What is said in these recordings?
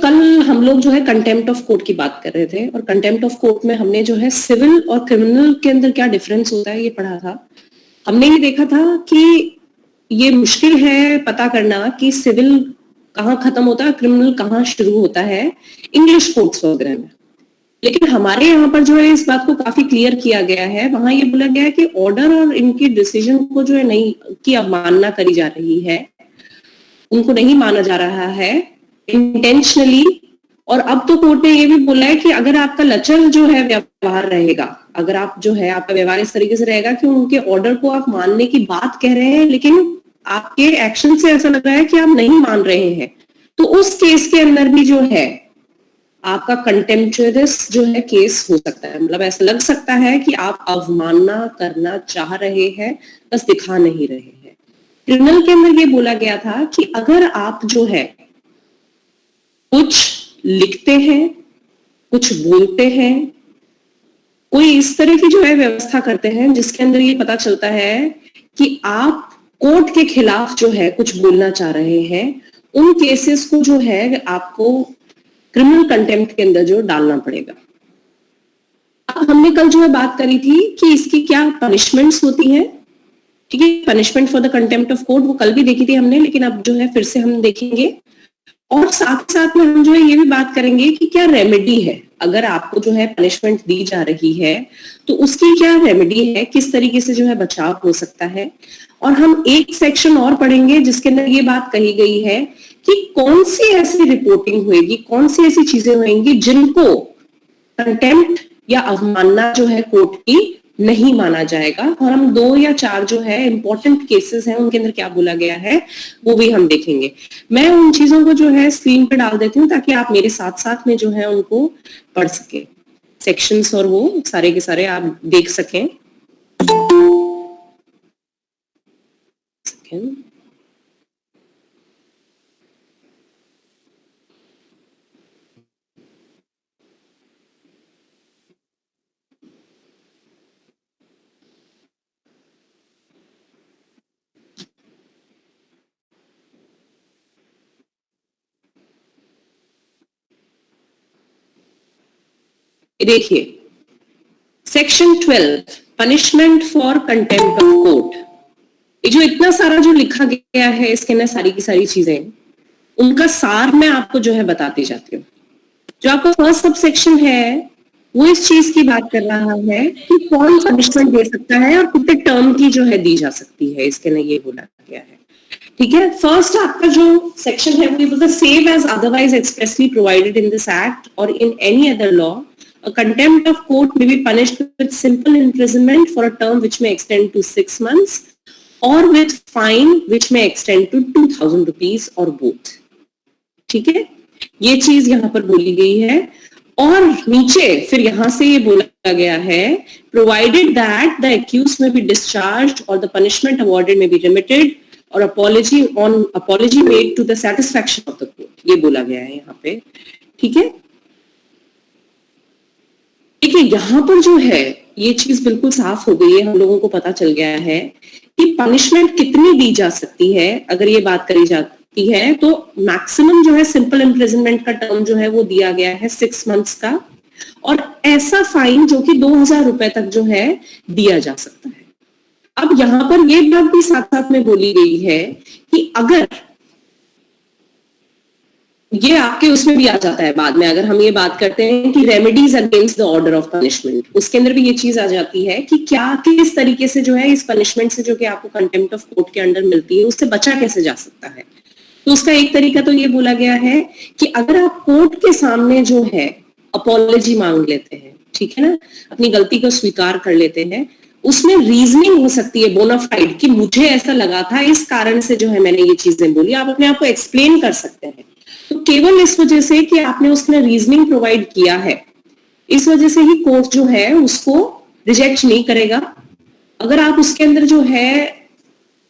कल हम लोग जो है कंटेम्प्ट ऑफ कोर्ट की बात कर रहे थे और कंटेम्प्ट ऑफ कोर्ट में हमने जो है सिविल और क्रिमिनल के अंदर क्या डिफरेंस होता है ये पढ़ा था। हमने ये देखा था कि ये मुश्किल है पता करना कि सिविल कहाँ खत्म होता है, क्रिमिनल कहाँ शुरू होता है इंग्लिश कोर्ट्स वगैरह में। लेकिन हमारे यहाँ पर जो है इस बात को काफी क्लियर किया गया है। वहां ये बोला गया है कि ऑर्डर और इनके डिसीजन को जो है नहीं की अवमानना करी जा रही है, उनको नहीं माना जा रहा है इंटेंशनली। और अब तो कोर्ट ने ये भी बोला है कि अगर आपका लचर जो है व्यवहार रहेगा, अगर आप जो है आपका व्यवहार इस तरीके से रहेगा कि उनके ऑर्डर को आप मानने की बात कह रहे हैं लेकिन आपके एक्शन से ऐसा लग रहा है कि आप नहीं मान रहे हैं, तो उस केस के अंदर भी जो है आपका कंटेम्प्चुअस जो है केस हो सकता है। मतलब ऐसा लग सकता है कि आप अवमानना करना चाह रहे हैं, बस दिखा नहीं रहे हैं। क्रिमिनल के अंदर ये बोला गया था कि अगर आप जो है कुछ लिखते हैं, कुछ बोलते हैं, कोई इस तरह की जो है व्यवस्था करते हैं जिसके अंदर ये पता चलता है कि आप कोर्ट के खिलाफ जो है कुछ बोलना चाह रहे हैं, उन केसेस को जो है आपको क्रिमिनल कंटेम्प्ट के अंदर जो डालना पड़ेगा। अब हमने कल जो है बात करी थी कि इसकी क्या पनिशमेंट्स होती हैं। ठीक है, punishment for the contempt of court वो कल भी देखी थी हमने, लेकिन अब जो है फिर से हम देखेंगे। और साथ साथ में हम जो है ये भी बात करेंगे कि क्या रेमेडी है, अगर आपको जो है पनिशमेंट दी जा रही है तो उसकी क्या रेमेडी है, किस तरीके से जो है बचाव हो सकता है। और हम एक सेक्शन और पढ़ेंगे जिसके अंदर ये बात कही गई है कि कौन सी ऐसी रिपोर्टिंग होगी, कौन सी ऐसी चीजें होंगी जिनको कंटेम्प्ट या अवमानना जो है कोर्ट की नहीं माना जाएगा। और हम 2 या 4 जो है इंपॉर्टेंट केसेस हैं उनके अंदर क्या बोला गया है वो भी हम देखेंगे। मैं उन चीजों को जो है स्क्रीन पे डाल देती हूँ ताकि आप मेरे साथ साथ में जो है उनको पढ़ सके सेक्शंस, और वो सारे के सारे आप देख सकें। देखिए section 12 punishment for contempt of court. ये जो इतना सारा जो लिखा गया है इसके अंदर सारी की सारी चीजें, उनका सार मैं आपको जो है बताती जाती हूँ। जो आपका फर्स्ट सब सेक्शन है वो इस चीज की बात कर रहा है कि कौन पनिशमेंट दे सकता है और कितने टर्म की जो है दी जा सकती है, इसके अंदर ये बोला गया है। ठीक है, फर्स्ट आपका जो सेक्शन है वो ये बोलता है save as otherwise expressly provided in this act और in any other law a contempt of court may be punished with simple imprisonment for a term which may extend to 6 months or with fine which may extend to 2000 rupees or both। ठीक है, ये चीज यहां पर बोली गई है। और नीचे फिर यहां से ये बोला गया है provided that the accused may be discharged or the punishment awarded may be remitted or apology made to the satisfaction of the court, ये बोला गया है यहाँ पे। ठीक है, देखिए यहां पर जो है ये चीज बिल्कुल साफ हो गई है, हम लोगों को पता चल गया है कि पनिशमेंट कितनी दी जा सकती है। अगर ये बात करी जाती है तो मैक्सिमम जो है सिंपल इम्प्रिजनमेंट का टर्म जो है वो दिया गया है 6 मंथ्स का, और ऐसा फाइन जो कि 2000 रुपए तक जो है दिया जा सकता है। अब यहां पर ये बात भी साथ साथ में बोली गई है कि अगर ये आपके उसमें भी आ जाता है बाद में, अगर हम ये बात करते हैं कि remedies against the order of punishment, उसके अंदर भी ये चीज आ जाती है कि क्या किस तरीके से जो है इस पनिशमेंट से जो कि आपको कंटेम्प्ट ऑफ कोर्ट के अंडर मिलती है उससे बचा कैसे जा सकता है। तो उसका एक तरीका तो ये बोला गया है कि अगर आप कोर्ट के सामने जो है अपॉलॉजी मांग लेते हैं, ठीक है ना, अपनी गलती को स्वीकार कर लेते हैं, उसमें रीजनिंग हो सकती है बोनाफाइड कि मुझे ऐसा लगा था, इस कारण से जो है मैंने ये चीजें बोली, आप अपने आप को एक्सप्लेन कर सकते हैं। तो केवल इस वजह से कि आपने उसमें रीजनिंग प्रोवाइड किया है, इस वजह से ही कोर्ट जो है उसको रिजेक्ट नहीं करेगा। अगर आप उसके अंदर जो है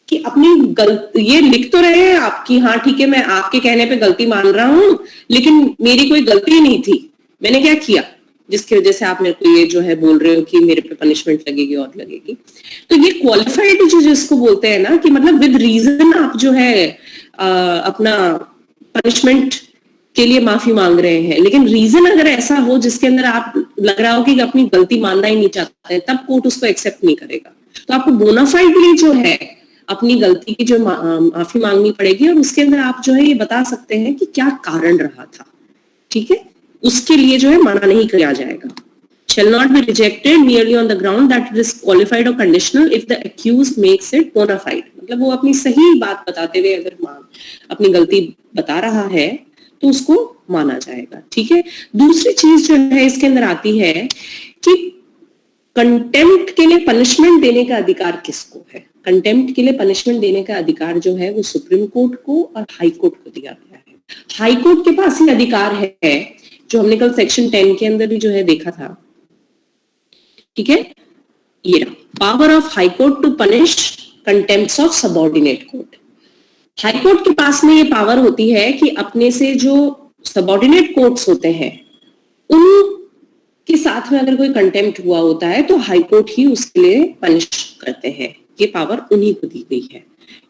कि अपनी गलती ये लिख तो रहे हैं आपकी, हाँ ठीक है मैं आपके कहने पे गलती मान रहा हूं लेकिन मेरी कोई गलती नहीं थी, मैंने क्या किया जिसकी वजह से आप मेरे को ये जो है बोल रहे हो कि मेरे पे पनिशमेंट लगेगी और लगेगी। तो ये क्वालिफाइड जो जिसको बोलते हैं ना कि मतलब विद रीजन आप जो है अपना पनिशमेंट के लिए माफी मांग रहे हैं, लेकिन रीजन अगर ऐसा हो जिसके अंदर आप लग रहा हो कि अपनी गलती मानना ही नहीं चाहते, तब कोर्ट उसको एक्सेप्ट नहीं करेगा। तो आपको बोनाफाइडली जो है अपनी गलती की जो माफी मांगनी पड़ेगी, और उसके अंदर आप जो है ये बता सकते हैं कि क्या कारण रहा था, ठीक है, उसके लिए जो है मना नहीं किया जाएगा। Shall not be rejected merely on the ground that it is qualified or conditional if the accused makes it bona fide। मतलब वो अपनी सही बात बताते हुए अगर अपनी गलती बता रहा है तो उसको माना जाएगा, ठीक है। दूसरी चीज जो है इसके अंदर आती है कि कंटेम्प्ट के लिए पनिशमेंट देने का अधिकार किसको है। कंटेम्प्ट के लिए पनिशमेंट देने का अधिकार जो है वो सुप्रीम कोर्ट को और हाई कोर्ट को दिया गया है। हाई कोर्ट के पास ही अधिकार है, जो हमने कल सेक्शन 10 के अंदर भी जो है देखा था, ठीक है, ये power of high court to punish contempts of subordinate court. High court के पास में ये पावर होती है कि अपने से जो सबऑर्डिनेट कोर्ट्स होते हैं उनके साथ में अगर कोई कंटेम्प्ट हुआ होता है तो हाई कोर्ट ही उसके लिए पनिश करते हैं, ये पावर उन्हीं को दी गई है,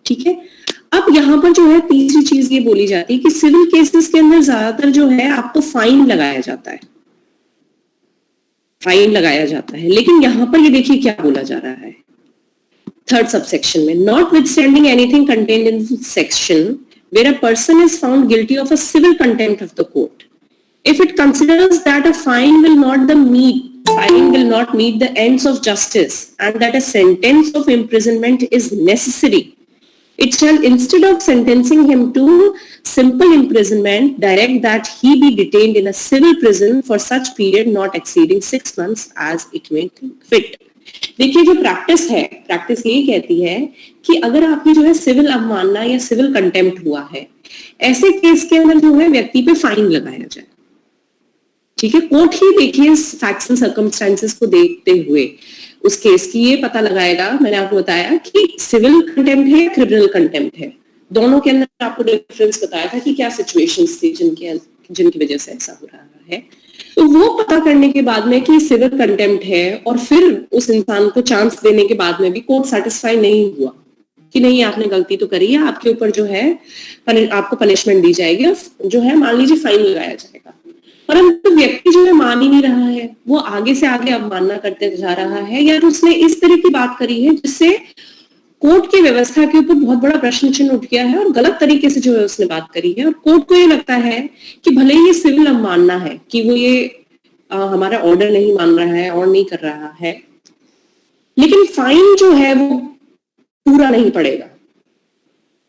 ठीक है। अब यहां पर जो है तीसरी चीज ये बोली जाती है कि सिविल केसेस के अंदर ज्यादातर जो है आपको फाइन लगाया जाता है, फाइन लगाया जाता है, लेकिन यहां पर ये देखिए क्या बोला जा रहा है थर्ड सबसेक्शन में, notwithstanding anything contained in this section where a person is found guilty of a civil contempt of the court, if it considers that a fine will not meet the ends of justice and that a sentence of imprisonment is necessary, it shall, instead of sentencing him to simple imprisonment, direct that he be detained in a civil prison for such period not exceeding 6 months as it may think fit। देखिए जो practice है, practice यही कहती है कि अगर आपकी जो है सिविल अवमानना या सिविल कंटेम्प्ट हुआ है, ऐसे केस के अंदर जो है व्यक्ति पे फाइन लगाया जाए, ठीक है। कोर्ट ही देखिए फैक्ट्स एंड सर्कमस्टेंसेस को देखते हुए उस केस की ये पता लगाएगा, मैंने आपको बताया कि सिविल कंटेम्प्ट है या क्रिमिनल कंटेम्प्ट है, दोनों के अंदर आपको डिफरेंस बताया था कि क्या सिचुएशंस थी जिनकी वजह से ऐसा हो रहा है। तो वो पता करने के बाद में कि सिविल कंटेम्प्ट है और फिर उस इंसान को चांस देने के बाद में भी कोर्ट सेटिस्फाई नहीं हुआ कि नहीं आपने गलती तो करी है, आपके ऊपर जो है आपको पनिशमेंट दी जाएगी और जो है मान लीजिए फाइन लगाया जाएगा, परंतु व्यक्ति जो है मान ही नहीं रहा है, वो आगे से आगे अवमानना करते जा रहा है, या उसने इस तरह की बात करी है जिससे कोर्ट की व्यवस्था के ऊपर बहुत बड़ा प्रश्न चिन्ह उठ गया है और गलत तरीके से जो है उसने बात करी है, और कोर्ट को ये लगता है कि भले ही ये सिविल अवमानना है कि वो ये हमारा ऑर्डर नहीं मान रहा है और नहीं कर रहा है, लेकिन फाइन जो है वो पूरा नहीं पड़ेगा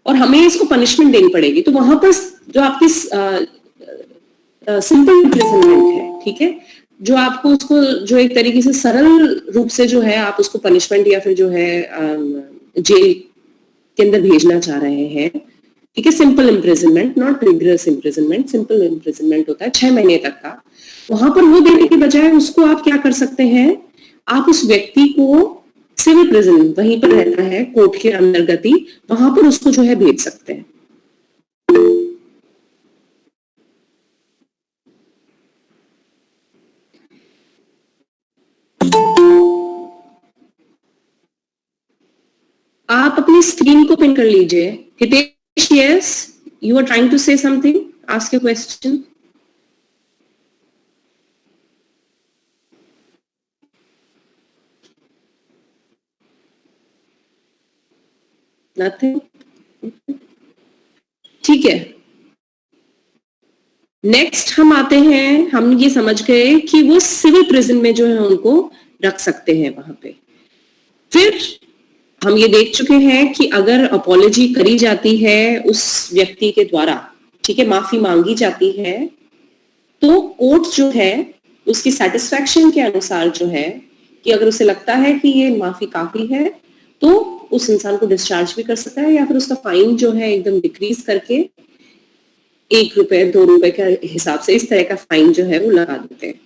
और हमें इसको पनिशमेंट देनी पड़ेगी। तो वहां पर जो आपकी सिंपल इम्प्रिजनमेंट है, ठीक है, जो आपको उसको जो एक तरीके से सरल रूप से जो है आप उसको पनिशमेंट या फिर जो है जेल के अंदर भेजना चाह रहे हैं, ठीक है, simple imprisonment, not rigorous imprisonment, simple imprisonment होता है 6 महीने तक का। वहां पर वो देने के बजाय उसको आप क्या कर सकते हैं, आप उस व्यक्ति को सिविल प्रिजन वहीं पर रहता है कोर्ट के अंतर्गत ही, वहां पर उसको जो है भेज सकते हैं। आप अपनी स्क्रीन को पिन कर लीजिए। Hitesh, yes, you are trying to say something, ask your question. Nothing, ठीक है। नेक्स्ट हम आते हैं, हम ये समझ गए कि वो सिविल प्रिजन में जो है उनको रख सकते हैं वहां पे। फिर हम ये देख चुके हैं कि अगर अपॉलॉजी करी जाती है उस व्यक्ति के द्वारा, ठीक है, माफी मांगी जाती है, तो कोर्ट जो है उसकी सेटिस्फैक्शन के अनुसार जो है कि अगर उसे लगता है कि ये माफी काफी है तो उस इंसान को डिस्चार्ज भी कर सकता है, या फिर उसका फाइन जो है एकदम डिक्रीज करके 1 रुपए 2 रुपए के हिसाब से इस तरह का फाइन जो है वो लगा देते हैं,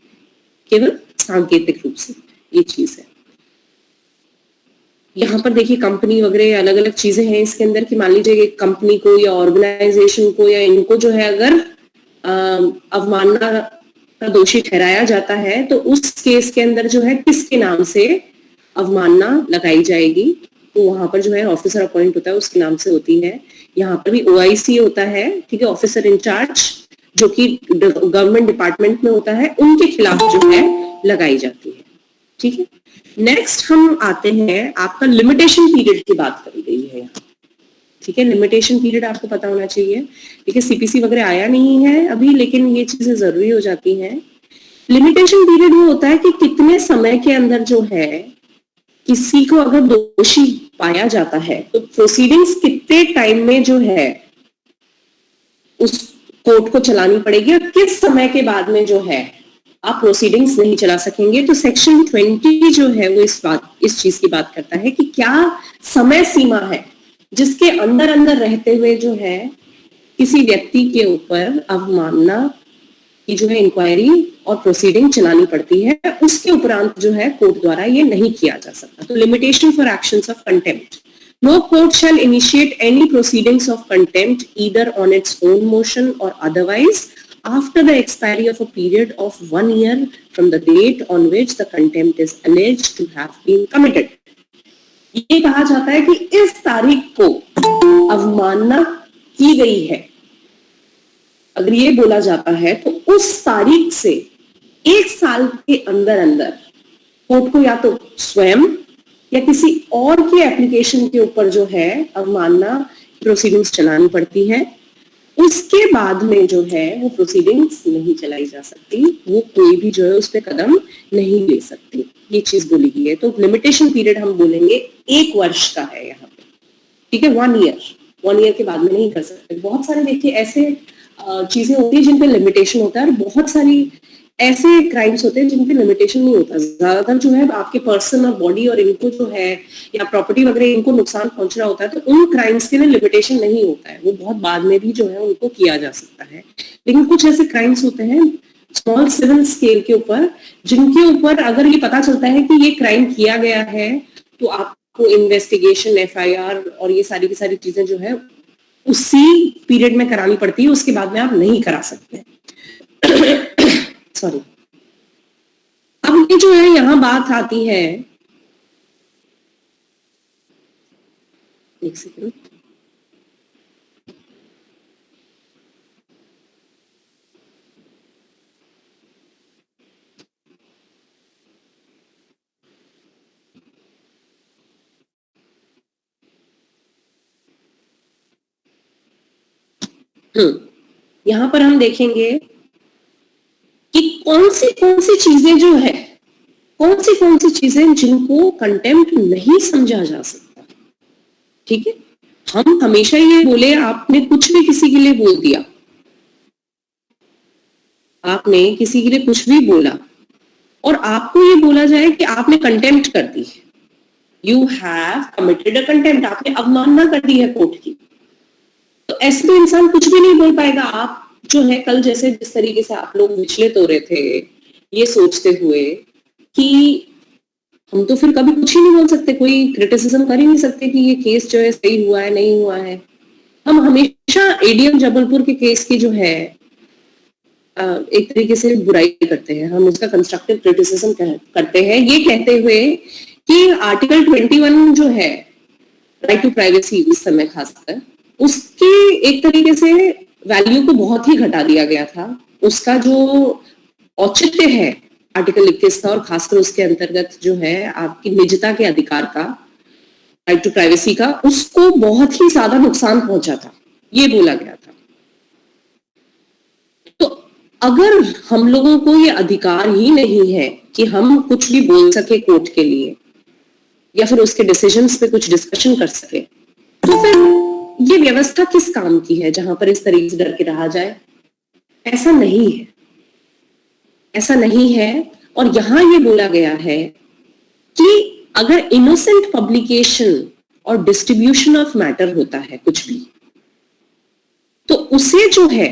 केवल सांकेतिक रूप से ये चीज है। यहाँ पर देखिए कंपनी वगैरह अलग अलग चीजें हैं इसके अंदर कि मान लीजिए कंपनी को या ऑर्गेनाइजेशन को या इनको जो है अगर अवमानना का दोषी ठहराया जाता है तो उस केस के अंदर जो है किसके नाम से अवमानना लगाई जाएगी, तो वहां पर जो है ऑफिसर अपॉइंट होता है उसके नाम से होती है। यहाँ पर भी OIC होता है, ठीक है, ऑफिसर इंचार्ज, जो कि गवर्नमेंट डिपार्टमेंट में होता है, उनके खिलाफ जो है लगाई जाती है। ठीक है, नेक्स्ट हम आते हैं, आपका लिमिटेशन पीरियड की बात करी गई है यहाँ। ठीक है, लिमिटेशन पीरियड आपको पता होना चाहिए। ठीक है, सीपीसी वगैरह आया नहीं है अभी, लेकिन ये चीजें जरूरी हो जाती हैं। लिमिटेशन पीरियड वो होता है कि कितने समय के अंदर जो है किसी को अगर दोषी पाया जाता है तो प्रोसीडिंग्स कितने टाइम में जो है उस कोर्ट को चलानी पड़ेगी और किस समय के बाद में जो है आप प्रोसीडिंग्स नहीं चला सकेंगे। तो सेक्शन 20 जो है वो इस चीज की बात करता है कि क्या समय सीमा है जिसके अंदर अंदर रहते हुए जो है किसी व्यक्ति के ऊपर अवमानना की जो है इंक्वायरी और प्रोसीडिंग चलानी पड़ती है, उसके उपरांत जो है कोर्ट द्वारा ये नहीं किया जा सकता। तो limitation for actions of contempt, no court shall initiate any proceedings of contempt either on its own motion और otherwise after the expiry of a period of 1 year from the date on which the contempt is alleged to have been committed. ये कहा जाता है कि इस तारीख को अवमानना की गई है, अगर ये बोला जाता है तो उस तारीख से 1 साल के अंदर अंदर कोर्ट को या तो स्वयं या किसी और की एप्लीकेशन के ऊपर जो है अवमानना प्रोसीडिंग्स चलानी पड़ती है। उसके बाद में जो है वो प्रोसीडिंग्स नहीं चलाई जा सकती, वो कोई भी जो है उस पर कदम नहीं ले सकती, ये चीज बोली गई है। तो लिमिटेशन पीरियड हम बोलेंगे 1 वर्ष का है यहाँ पे। ठीक है, 1 ईयर के बाद में नहीं कर सकते। बहुत सारे देखिए ऐसे चीजें होती है जिन पे लिमिटेशन होता है और बहुत सारी ऐसे क्राइम्स होते हैं जिन पे लिमिटेशन नहीं होता। ज्यादातर जो है आपके पर्सन और बॉडी और इनको जो है या प्रॉपर्टी वगैरह इनको नुकसान पहुंच रहा होता है, तो उन क्राइम्स के लिए लिमिटेशन नहीं होता है, वो बहुत बाद में भी जो है उनको किया जा सकता है। लेकिन कुछ ऐसे क्राइम्स होते हैं स्मॉल सिविल स्केल के ऊपर जिनके ऊपर अगर ये पता चलता है कि ये क्राइम किया गया है तो आपको इन्वेस्टिगेशन, एफआईआर और ये सारी की सारी चीजें जो है उसी पीरियड में करानी पड़ती है, उसके बाद में आप नहीं करा सकते। सॉरी, अब ये जो है यहां बात आती है, एक सेकंड, यहां पर हम देखेंगे कि कौन सी चीजें जो है, कौन सी चीजें जिनको कंटेम्प्ट नहीं समझा जा सकता। ठीक है, हम हमेशा ये बोले आपने कुछ भी किसी के लिए बोल दिया, आपने किसी के लिए कुछ भी बोला और आपको ये बोला जाए कि आपने कंटेम्प्ट कर दी, you have committed a contempt, आपने अवमानना कर दी है कोर्ट की, तो ऐसे में इंसान कुछ भी नहीं बोल पाएगा। आप जो है कल जैसे जिस तरीके से आप लोग विचलित हो रहे थे ये सोचते हुए कि हम तो फिर कभी कुछ ही नहीं बोल सकते, कोई क्रिटिसिज्म कर ही नहीं सकते कि ये केस जो है सही हुआ है नहीं हुआ है। हम हमेशा एडीएम जबलपुर के केस की जो है एक तरीके से बुराई करते हैं, हम उसका कंस्ट्रक्टिव क्रिटिसिज्म करते हैं, ये कहते हुए कि आर्टिकल 21 जो है राइट टू प्राइवेसी उस समय खासकर उसके एक तरीके से वैल्यू को बहुत ही घटा दिया गया था। उसका जो औचित्य है आर्टिकल 21 का और खासकर उसके अंतर्गत जो है आपकी निजता के अधिकार का, राइट टू प्राइवेसी का, उसको बहुत ही ज्यादा नुकसान पहुंचा था, ये बोला गया था। तो अगर हम लोगों को ये अधिकार ही नहीं है कि हम कुछ भी बोल सके कोर्ट के लिए या फिर उसके डिसीजंस पे कुछ डिस्कशन कर सके, तो फिर ये व्यवस्था किस काम की है जहां पर इस तरीके से डर के रहा जाए? ऐसा नहीं है, ऐसा नहीं है। और यहां ये बोला गया है कि अगर इनोसेंट पब्लिकेशन और डिस्ट्रीब्यूशन ऑफ मैटर होता है कुछ भी, तो उसे जो है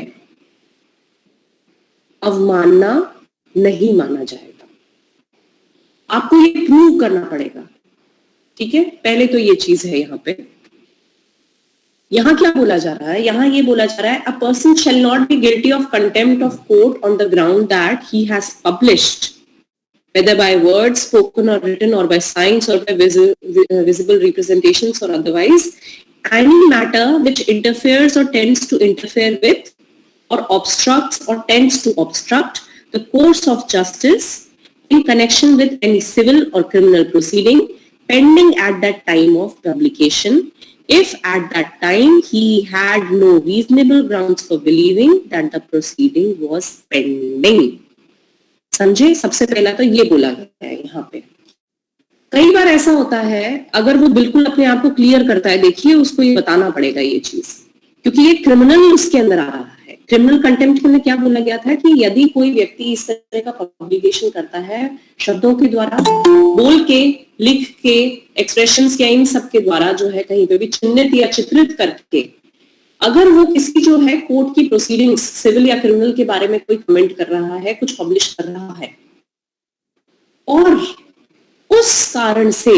अवमानना नहीं माना जाएगा, आपको ये प्रूव करना पड़ेगा। ठीक है, पहले तो ये चीज है यहां पे। यहां क्या बोला जा रहा है? यहां ये बोला जा रहा है, a person shall not be guilty of contempt of court on the ground that he has published, whether by words spoken or written or by signs or by visible representations or otherwise, any matter which interferes or tends to interfere with or obstructs or tends to obstruct the course of justice in connection with any civil or criminal proceeding pending at that time of publication, if at that time he had no reasonable grounds for believing that the proceeding was pending. समझे? सबसे पहला तो ये बोला गया है यहाँ पे। कई बार ऐसा होता है, अगर वो बिल्कुल अपने आप को क्लियर करता है, देखिए उसको ये बताना पड़ेगा ये चीज, क्योंकि ये क्रिमिनल उसके अंदर आ रहा है। क्रिमिनल कंटेम्प्ट के अंदर क्या बोला गया था कि यदि कोई व्यक्ति इस तरह का पब्लिकेशन करता है शब्दों के द्वारा, बोल के, लिख के, एक्सप्रेशंस या इन सब के द्वारा जो है कहीं पे भी चिन्हित या चित्रित करके, अगर वो किसी जो है कोर्ट की प्रोसीडिंग्स सिविल या क्रिमिनल के बारे में कोई कमेंट कर रहा है, कुछ पब्लिश कर रहा है, और उस कारण से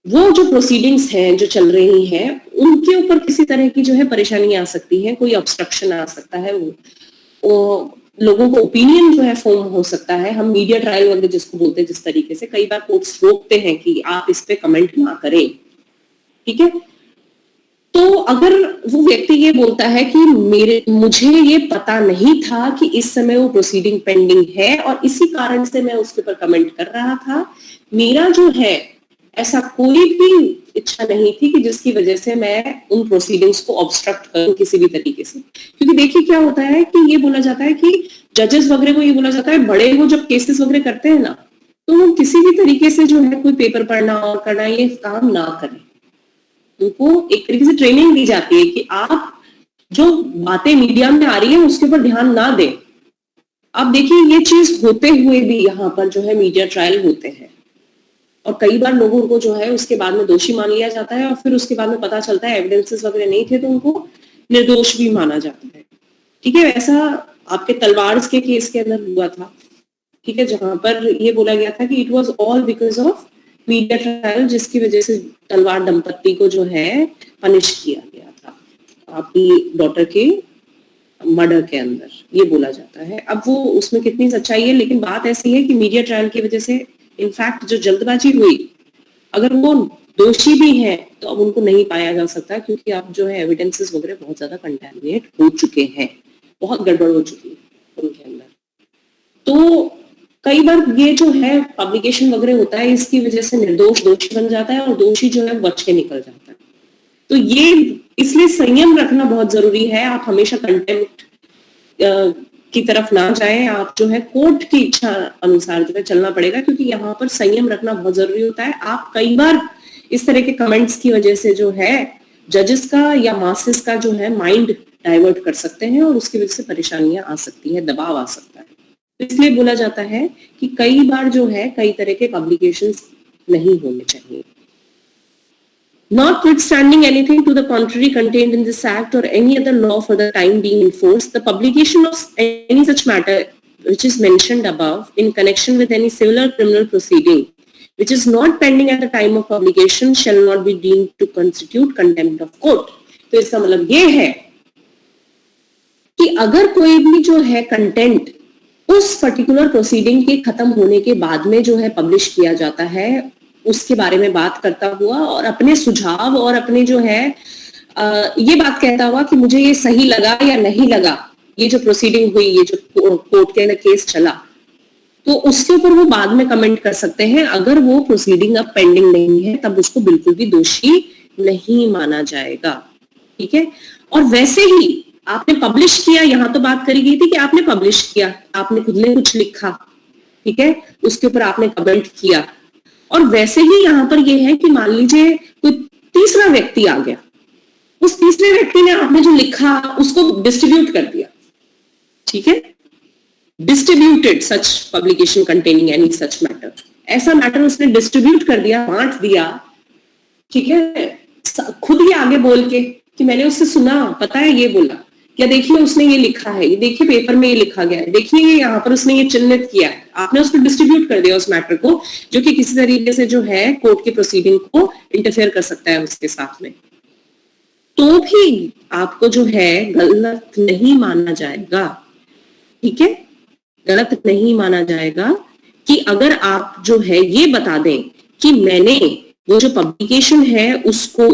वो जो प्रोसीडिंग्स हैं जो चल रही हैं उनके ऊपर किसी तरह की जो है परेशानी आ सकती है, कोई ऑब्स्ट्रक्शन आ सकता है, वो लोगों को ओपिनियन जो है फॉर्म हो सकता है। हम मीडिया ट्रायल वगैरह जिसको बोलते हैं, जिस तरीके से कई बार कोर्ट्स रोकते हैं कि आप इस पे कमेंट ना करें, ठीक है। तो अगर वो व्यक्ति ये बोलता है कि मुझे ये पता नहीं था कि इस समय वो प्रोसीडिंग पेंडिंग है और इसी कारण से मैं उसके ऊपर कमेंट कर रहा था, मेरा जो है ऐसा कोई भी इच्छा नहीं थी कि जिसकी वजह से मैं उन प्रोसीडिंग्स को ऑब्स्ट्रक्ट करूं किसी भी तरीके से। क्योंकि देखिए क्या होता है कि ये बोला जाता है कि जजेस वगैरह को ये बोला जाता है, बड़े वो जब केसेस वगैरह करते हैं ना, तो वो किसी भी तरीके से जो है कोई पेपर पढ़ना और करना ये काम ना करें। उनको एक तरीके से ट्रेनिंग दी जाती है कि आप जो बातें मीडिया में आ रही है उसके ऊपर ध्यान ना दें। अब देखिए ये चीज होते हुए भी यहाँ पर जो है मीडिया ट्रायल होते हैं और कई बार लोगों को जो है उसके बाद में दोषी मान लिया जाता है और फिर उसके बाद में पता चलता है एविडेंसेस वगैरह नहीं थे तो उनको निर्दोष भी माना जाता है, ठीक है। वैसा आपके तलवार के केस के अंदर हुआ था, ठीक है, जहां पर ये बोला गया था कि it was all because of media trial, जिसकी वजह से तलवार दंपत्ति को जो है पनिश किया गया था अपनी डॉटर के मर्डर के अंदर, ये बोला जाता है। अब वो उसमें कितनी सच्चाई है, लेकिन बात ऐसी है कि मीडिया ट्रायल की वजह से इनफैक्ट जो जल्दबाजी हुई, अगर वो दोषी भी हैं तो अब उनको नहीं पाया जा सकता, क्योंकि अब जो है एविडेंसेस वगैरह बहुत ज्यादा कंटेमिनेट हो चुके हैं, बहुत गड़बड़ हो चुकी है उनके अंदर। तो कई बार ये जो है पब्लिकेशन वगैरह होता है, इसकी वजह से निर्दोष दोषी बन जाता है और दोषी जो है बच के निकल जाता है। तो ये इसलिए संयम रखना बहुत जरूरी है। आप हमेशा कंटेम्प्ट की तरफ ना जाएं, आप जो है कोर्ट की इच्छा अनुसार जो है चलना पड़ेगा, क्योंकि यहाँ पर संयम रखना बहुत जरूरी होता है। आप कई बार इस तरह के कमेंट्स की वजह से जो है जजेस का या मासेस का जो है माइंड डाइवर्ट कर सकते हैं और उसकी वजह से परेशानियां आ सकती है, दबाव आ सकता है। तो इसलिए बोला जाता है कि कई बार जो है कई तरह के पब्लिकेशंस नहीं होने चाहिए। Notwithstanding anything to the contrary contained in this act or any other law for the time being enforced, the publication of any such matter which is mentioned above in connection with any civil or criminal proceeding which is not pending at the time of publication shall not be deemed to constitute contempt of court. तो इसका मतलब ये है कि अगर कोई भी जो है कंटेंट उस पर्टिकुलर प्रोसीडिंग के खत्म होने के बाद में जो है पब्लिश किया जाता है, उसके बारे में बात करता हुआ और अपने सुझाव और अपने जो है ये बात कहता हुआ कि मुझे ये सही लगा या नहीं लगा, ये जो प्रोसीडिंग हुई, ये जो कोर्ट के अंदर केस चला, तो उसके ऊपर वो बाद में कमेंट कर सकते हैं। अगर वो प्रोसीडिंग अब पेंडिंग नहीं है तब उसको बिल्कुल भी दोषी नहीं माना जाएगा, ठीक है। और वैसे ही आपने पब्लिश किया, यहाँ तो बात करी गई थी कि आपने पब्लिश किया, आपने खुद ने कुछ लिखा, ठीक है, उसके ऊपर आपने कमेंट किया, और वैसे ही यहां पर यह है कि मान लीजिए कोई तीसरा व्यक्ति आ गया, उस तीसरे व्यक्ति ने आपने जो लिखा उसको डिस्ट्रीब्यूट कर दिया, ठीक है, distributed such publication containing any such matter, ऐसा मैटर उसने डिस्ट्रीब्यूट कर दिया, बांट दिया, ठीक है, खुद ही आगे बोल के कि मैंने उससे सुना, पता है ये बोला, क्या देखिए उसने ये लिखा है, ये देखिए पेपर में ये लिखा गया है, देखिए ये यहाँ पर उसने ये चिन्हित किया है, आपने उसको डिस्ट्रीब्यूट कर दिया उस मैटर को, जो कि किसी तरीके से जो है कोर्ट की प्रोसीडिंग को इंटरफेयर कर सकता है उसके साथ में, तो भी आपको जो है गलत नहीं माना जाएगा, ठीक है, गलत नहीं माना जाएगा कि अगर आप जो है ये बता दें कि मैंने वो जो पब्लिकेशन है उसको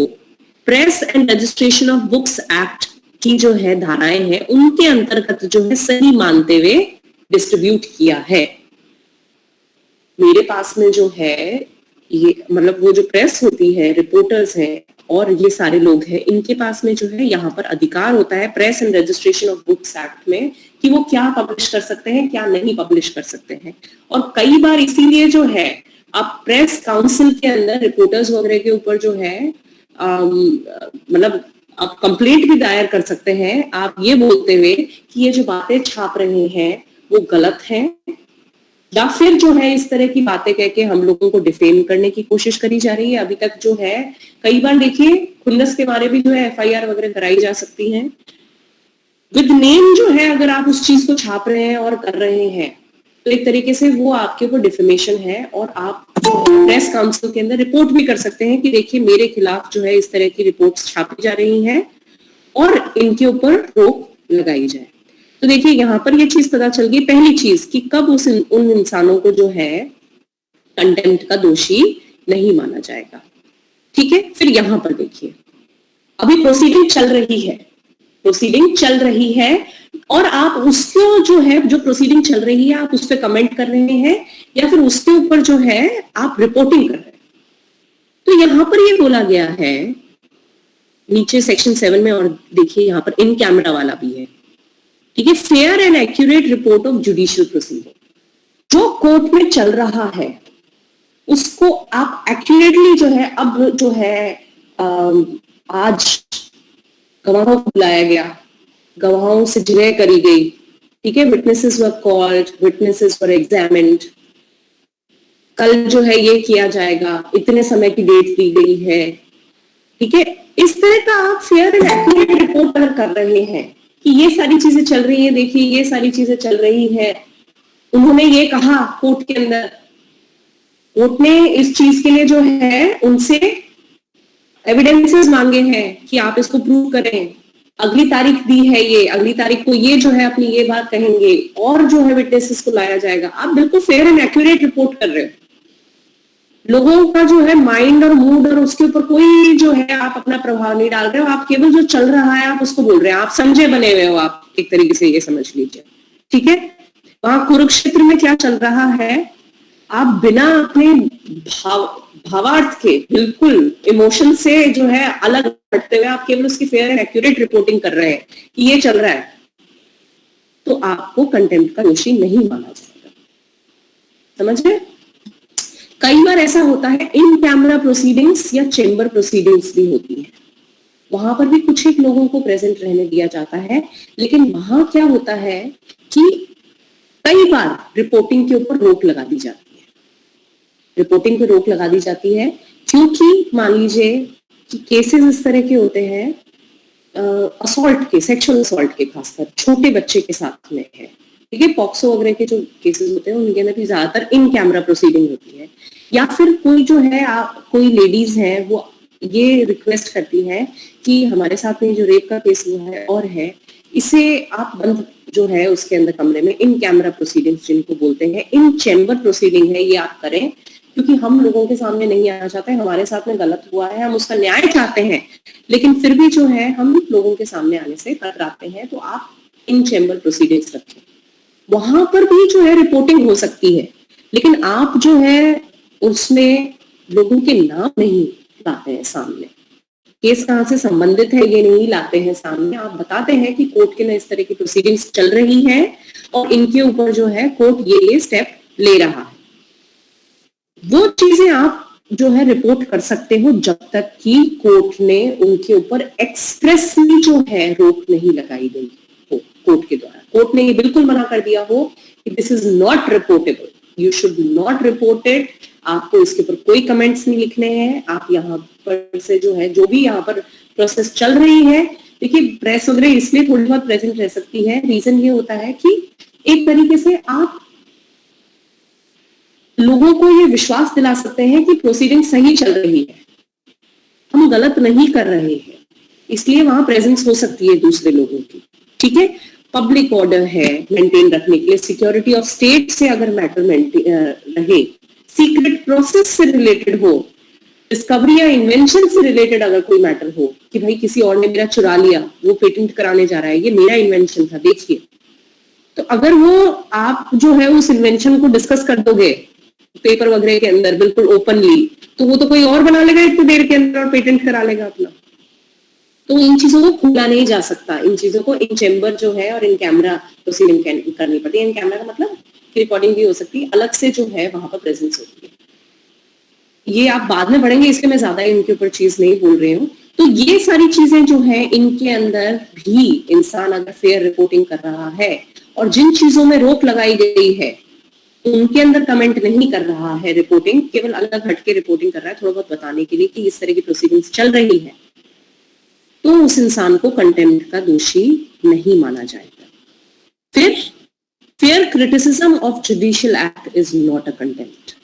press and registration of books act की जो है धाराएं हैं उनके अंतर्गत जो है सही मानते हुए डिस्ट्रीब्यूट किया है। मेरे पास में जो है ये मतलब वो जो प्रेस होती है, रिपोर्टर्स हैं और ये सारे लोग हैं, इनके पास में जो है यहाँ पर अधिकार होता है press and registration of books act में कि वो क्या पब्लिश कर सकते हैं, क्या नहीं पब्लिश कर सकते हैं। और कई बार इसीलिए जो है आप प्रेस काउंसिल के अंदर रिपोर्टर्स वगैरह के ऊपर जो है मतलब आप कंप्लेंट भी दायर कर सकते हैं, आप ये बोलते हुए कि ये जो बातें छाप रहे हैं वो गलत हैं, या फिर जो है इस तरह की बातें कह के हम लोगों को डिफेम करने की कोशिश करी जा रही है। अभी तक जो है कई बार देखिए खुन्नस के बारे भी जो है एफआईआर वगैरह कराई जा सकती है विद नेम जो है, अगर आप उस चीज को छाप रहे हैं और कर रहे हैं तो एक तरीके से वो आपके ऊपर डिफेमेशन है और आप प्रेस काउंसिल के अंदर रिपोर्ट भी कर सकते हैं कि देखिए मेरे खिलाफ जो है इस तरह की रिपोर्ट्स छापी जा रही हैं और इनके ऊपर रोक लगाई जाए। तो देखिए यहाँ पर ये चीज पता चल गई, पहली चीज कि कब उन इंसानों को जो है कंटेम्प्ट का दोषी नहीं माना जाएगा। ठीक है, फिर यहाँ पर देखिए अभी प्रोसीडिंग चल रही है और आप उसको जो है जो प्रोसीडिंग चल रही है आप उस पर कमेंट कर रहे हैं या फिर उसके ऊपर जो है आप रिपोर्टिंग कर रहे हैं। तो यहाँ पर ये बोला गया है नीचे सेक्शन 7 में, और देखिए यहाँ पर इन कैमरा वाला भी है, ठीक है, fair and accurate report of judicial proceeding. जो कोर्ट में चल रहा है उसको आप एक्यूरेटली जो है, अब जो है आज गवाहों को बुलाया गया, गवाहों से जिरह करी गई, ठीक है, witnesses were called, witnesses were examined, कल जो है ये किया जाएगा, इतने समय की डेट दी गई है, ठीक है। इस तरह का आप फेयर एंड एक्यूरेट रिपोर्ट अगर कर रहे हैं कि ये सारी चीजें चल रही है, देखिए ये सारी चीजें चल रही है, उन्होंने ये कहा कोर्ट के अंदर, कोर्ट ने इस चीज के लिए जो है उनसे एविडेंसेस मांगे हैं कि आप इसको प्रूव करें, अगली तारीख दी है, ये अगली तारीख को ये जो है अपनी ये बात कहेंगे और जो है विटनेसेस को लाया जाएगा। आप बिल्कुल फेयर एंड एक्यूरेट रिपोर्ट कर रहे हो, लोगों का जो है माइंड और मूड और उसके ऊपर कोई जो है आप अपना प्रभाव नहीं डाल रहे हो, आप केवल जो चल रहा है आप उसको बोल रहे हैं, आप समझे बने हुए हो, आप एक तरीके से ये समझ लीजिए, ठीक है। वहां कुरुक्षेत्र में क्या चल रहा है, आप बिना अपने भावार्थ के बिल्कुल इमोशन से जो है अलग हटते हुए आप केवल उसकी फेयर एंड एक्यूरेट रिपोर्टिंग कर रहे हैं कि ये चल रहा है, तो आपको कंटेम्प्ट का दोषी नहीं माना जाएगा। समझ रहे? कई बार ऐसा होता है इन कैमरा प्रोसीडिंग्स या चेंबर प्रोसीडिंग्स भी होती है, वहां पर भी कुछ एक लोगों को प्रेजेंट रहने दिया जाता है, लेकिन वहां क्या होता है कि कई बार रिपोर्टिंग के ऊपर रोक लगा दी जाती है, रिपोर्टिंग पे रोक लगा दी जाती है क्योंकि मान लीजिए कि केसेस इस तरह के होते हैं असॉल्ट के, सेक्सुअल असॉल्ट के, खासकर छोटे बच्चे के साथ में है, ठीक है, पॉक्सो वगैरह के जो केसेस होते हैं उनके अंदर भी ज्यादातर इन कैमरा प्रोसीडिंग होती है। या फिर कोई जो है कोई लेडीज हैं वो ये रिक्वेस्ट करती है कि हमारे साथ में जो रेप का केस हुआ है और है, इसे आप बंद जो है उसके अंदर कमरे में इन कैमरा प्रोसीडिंग्स जिनको बोलते हैं, इन चैम्बर प्रोसीडिंग है, ये आप करें क्योंकि हम लोगों के सामने नहीं आना चाहते, हमारे साथ में गलत हुआ है, हम उसका न्याय चाहते हैं, लेकिन फिर भी जो है हम लोगों के सामने आने से कतराते हैं, तो आप इन चैम्बर प्रोसीडिंग्स रखें। वहां पर भी जो है रिपोर्टिंग हो सकती है, लेकिन आप जो है उसमें लोगों के नाम नहीं लाते हैं सामने, केस कहां से संबंधित है ये नहीं लाते हैं सामने, आप बताते हैं कि कोर्ट के ना इस तरह की प्रोसीडिंग्स चल रही है और इनके ऊपर जो है कोर्ट ये स्टेप ले रहा है। वो चीजें आप जो है रिपोर्ट कर सकते हो जब तक कि कोर्ट ने उनके ऊपर एक्सप्रेसली जो है रोक नहीं लगाई गई हो कोर्ट के द्वारा, कोर्ट ने ये बिल्कुल मना कर दिया हो कि this is not reportable, you should not report it, आपको इसके ऊपर कोई कमेंट्स नहीं लिखने हैं, आप यहाँ पर से जो है जो भी यहाँ पर प्रोसेस चल रही है, देखिए प्रेस वगैरह इसलिए थोड़ी बहुत प्रेजेंट रह सकती है, रीजन ये होता है कि एक तरीके से आप लोगों को ये विश्वास दिला सकते हैं कि प्रोसीडिंग सही चल रही है, हम गलत नहीं कर रहे हैं, इसलिए वहां प्रेजेंस हो सकती है दूसरे लोगों की, ठीक है। पब्लिक ऑर्डर है मेंटेन रखने के लिए, सिक्योरिटी ऑफ स्टेट से अगर मैटर रहे, सीक्रेट प्रोसेस से रिलेटेड हो, डिस्कवरी या इन्वेंशन से रिलेटेड अगर कोई मैटर हो कि भाई किसी और ने मेरा चुरा लिया, वो पेटेंट कराने जा रहा है, ये मेरा इन्वेंशन था देखिए, तो अगर वो आप जो है उस इन्वेंशन को डिस्कस कर दोगे पेपर वगैरह के अंदर बिल्कुल ओपनली, तो वो तो कोई और बना लेगा इतनी देर के अंदर और पेटेंट करा लेगा अपना। तो इन चीजों को खुला नहीं जा सकता, इन चीजों को इन चेम्बर जो है और इन कैमरा प्रोसीडिंग करनी पड़ती है। इन कैमरा का मतलब कि रिकॉर्डिंग भी हो सकती है, अलग से जो है वहां पर प्रेजेंस होती है। ये आप बाद में पढ़ेंगे, इसलिए मैं ज्यादा इनके ऊपर चीज नहीं बोल रही हूँ। तो ये सारी चीजें जो है इनके अंदर भी इंसान अगर फेयर रिपोर्टिंग कर रहा है और जिन चीजों में रोक लगाई गई है उनके अंदर कमेंट नहीं कर रहा है, रिपोर्टिंग केवल अलग हटके रिपोर्टिंग कर रहा है थोड़ा बहुत बताने के लिए कि इस तरह की प्रोसीडिंग्स चल रही है, तो उस इंसान को कंटेम्प्ट का दोषी नहीं माना जाएगा। फिर fair criticism of judicial act is not a contempt.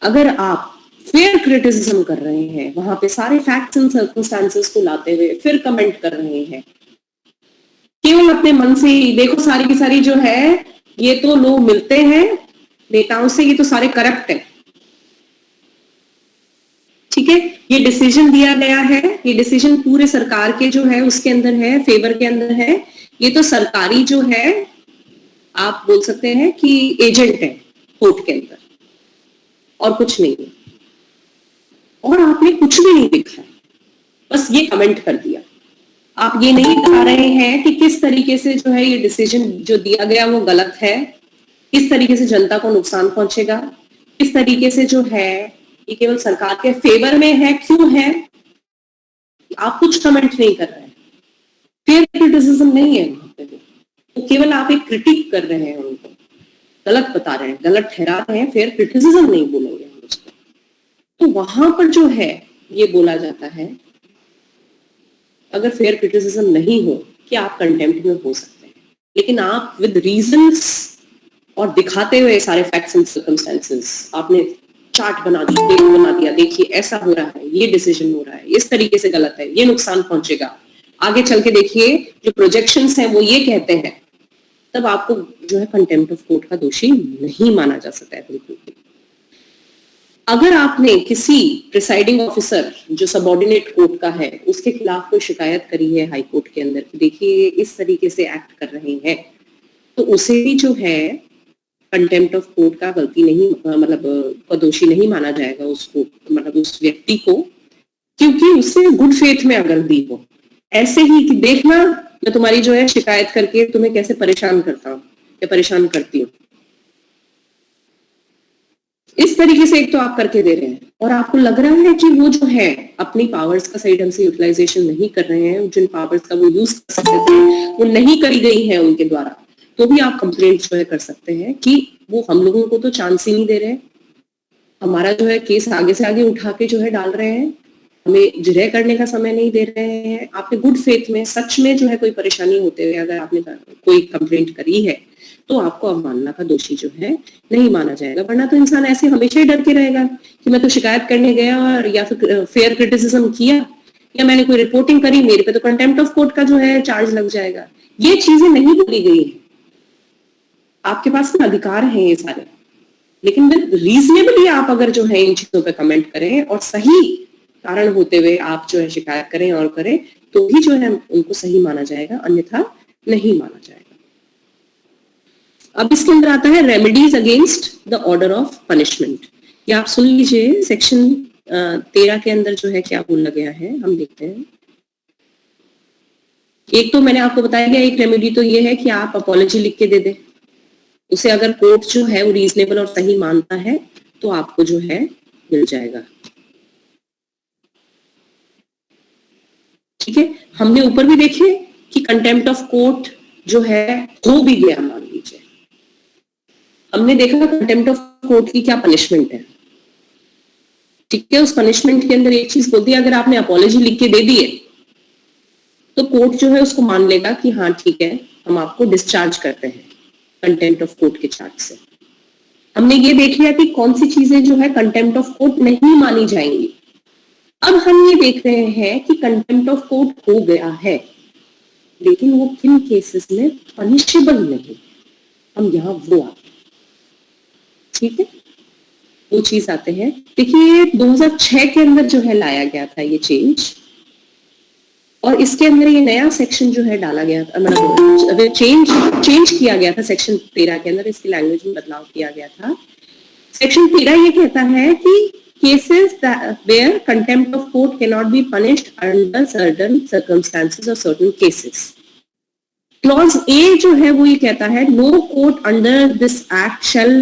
अगर आप फेयर क्रिटिसिज्म कर रहे हैं, वहां पे सारे फैक्ट्स एंड सर्कमस्टांसेस को लाते हुए फिर कमेंट कर रहे हैं, केवल अपने मन से ही देखो सारी की सारी जो है ये तो लोग मिलते हैं नेताओं से, ये तो सारे करप्ट है, ठीक है, ये डिसीजन दिया गया है, ये डिसीजन पूरे सरकार के जो है उसके अंदर है, फेवर के अंदर है, ये तो सरकारी जो है आप बोल सकते हैं कि एजेंट है कोर्ट के अंदर और कुछ नहीं है, और आपने कुछ भी नहीं देखा है, बस ये कमेंट कर दिया। आप ये नहीं बता रहे हैं कि किस तरीके से जो है ये डिसीजन जो दिया गया वो गलत है, किस तरीके से जनता को नुकसान पहुंचेगा, किस तरीके से जो है ये केवल सरकार के फेवर में है, क्यों है, आप कुछ कमेंट नहीं कर रहे हैं। फेयर क्रिटिसिज्म नहीं है वहां पे, तो केवल आप एक क्रिटिक कर रहे हैं, उनको गलत बता रहे हैं, गलत ठहरा रहे हैं, फेयर क्रिटिसिज्म नहीं बोलेंगे हम उसको। तो वहां पर जो है ये बोला जाता है अगर फेयर क्रिटिसिज्म नहीं हो कि आप कंटेम्प्ट में हो सकते हैं, लेकिन आप विद रीजंस और दिखाते हुए सारे फैक्ट्स एंड सर्कमस्टेंसेस, आपने चार्ट बना दिया, देखिए ऐसा हो रहा है, ये डिसीजन हो रहा है, इस तरीके से गलत है, ये नुकसान पहुंचेगा, आगे चल के देखिए जो प्रोजेक्शंस हैं वो ये कहते हैं, तब आपको जो है कंटेम्प्ट ऑफ कोर्ट का दोषी नहीं माना जा सकता है बिल्कुल भी। अगर आपने किसी प्रिसाइडिंग ऑफिसर जो सबऑर्डिनेट कोर्ट का है उसके खिलाफ कोई शिकायत करी है हाई कोर्ट के अंदर कि देखिए इस तरीके से एक्ट कर रहे हैं, तो उसे भी जो है कंटेम्प्ट ऑफ कोर्ट का गलती नहीं मतलब दोषी नहीं माना जाएगा उसको, मतलब उस व्यक्ति को, क्योंकि उसने गुड फेथ में अगर दी हो, ऐसे ही कि देखना मैं तुम्हारी जो है शिकायत करके तुम्हें कैसे परेशान करता हूँ या परेशान करती हूँ, इस तरीके से एक तो आप करके दे रहे हैं और आपको लग रहा है कि वो जो है अपनी पावर्स का सही ढंग से यूटिलाइजेशन नहीं कर रहे हैं, जिन पावर्स का वो यूज कर सकते थे वो नहीं करी गई है उनके द्वारा, तो भी आप कंप्लेंट जो है कर सकते हैं कि वो हम लोगों को तो चांस ही नहीं दे रहे, हमारा जो है केस आगे से आगे उठा के जो है डाल रहे हैं, हमें जिरह करने का समय नहीं दे रहे हैं। आपने गुड फेथ में सच में जो है कोई परेशानी होते हुए अगर आपने कोई कंप्लेंट करी है तो आपको अवमानना का दोषी जो है नहीं माना जाएगा, वरना तो इंसान ऐसे हमेशा ही डर के रहेगा कि मैं तो शिकायत करने गया और या फिर फेयर क्रिटिसिज्म किया या मैंने कोई रिपोर्टिंग करी, मेरे पे तो कंटेम्प्ट ऑफ कोर्ट का जो है चार्ज लग जाएगा। ये चीजें नहीं बोली गई है, आपके पास में अधिकार है ये सारे, लेकिन रीजनेबली आप अगर जो है इन चीजों पे कमेंट करें और सही कारण होते हुए आप जो है शिकायत करें और करें तो ही जो है उनको सही माना जाएगा, अन्यथा नहीं माना जाएगा। अब इसके अंदर आता है remedies against the order of punishment. ये आप सुन लीजिए, सेक्शन 13 के अंदर जो है क्या बोला गया है हम देखते हैं। एक तो मैंने आपको बताया गया, एक रेमेडी तो ये है कि आप अपॉलॉजी लिख के दे दें, उसे अगर कोर्ट जो है वो रीजनेबल और सही मानता है तो आपको जो है मिल जाएगा। ठीक है, हमने ऊपर भी देखे कि कंटेम्प्ट ऑफ कोर्ट जो है हो भी गया, मान लीजिए हमने देखा कंटेम्प्ट ऑफ कोर्ट की क्या पनिशमेंट है। ठीक है, उस पनिशमेंट के अंदर एक चीज बोलती है, अगर आपने अपॉलॉजी लिख के दे दी है तो कोर्ट जो है उसको मान लेगा कि हाँ ठीक है हम आपको डिस्चार्ज करते हैं कंटेम्प्ट ऑफ कोर्ट के चार्ज से। हमने ये देख लिया कि कौन सी चीजें जो है कंटेम्प्ट ऑफ कोर्ट नहीं मानी जाएंगी। अब हम ये देख रहे हैं कि कंटेम्प्ट ऑफ कोर्ट हो गया है, लेकिन वो किन केसेस में पनिशेबल नहीं, हम यहां वो आते। ठीक है, वो चीज आते हैं। देखिए 2006 के अंदर जो है लाया गया था ये चेंज, और इसके अंदर ये नया सेक्शन जो है डाला गया था, मतलब चेंज किया गया था सेक्शन 13 के अंदर, इसकी लैंग्वेज में बदलाव किया गया था। सेक्शन 13 ये कहता है कि cases where contempt of court cannot be punished under certain circumstances or certain cases. Clause A जो है वो ये कहता है no court under this act shall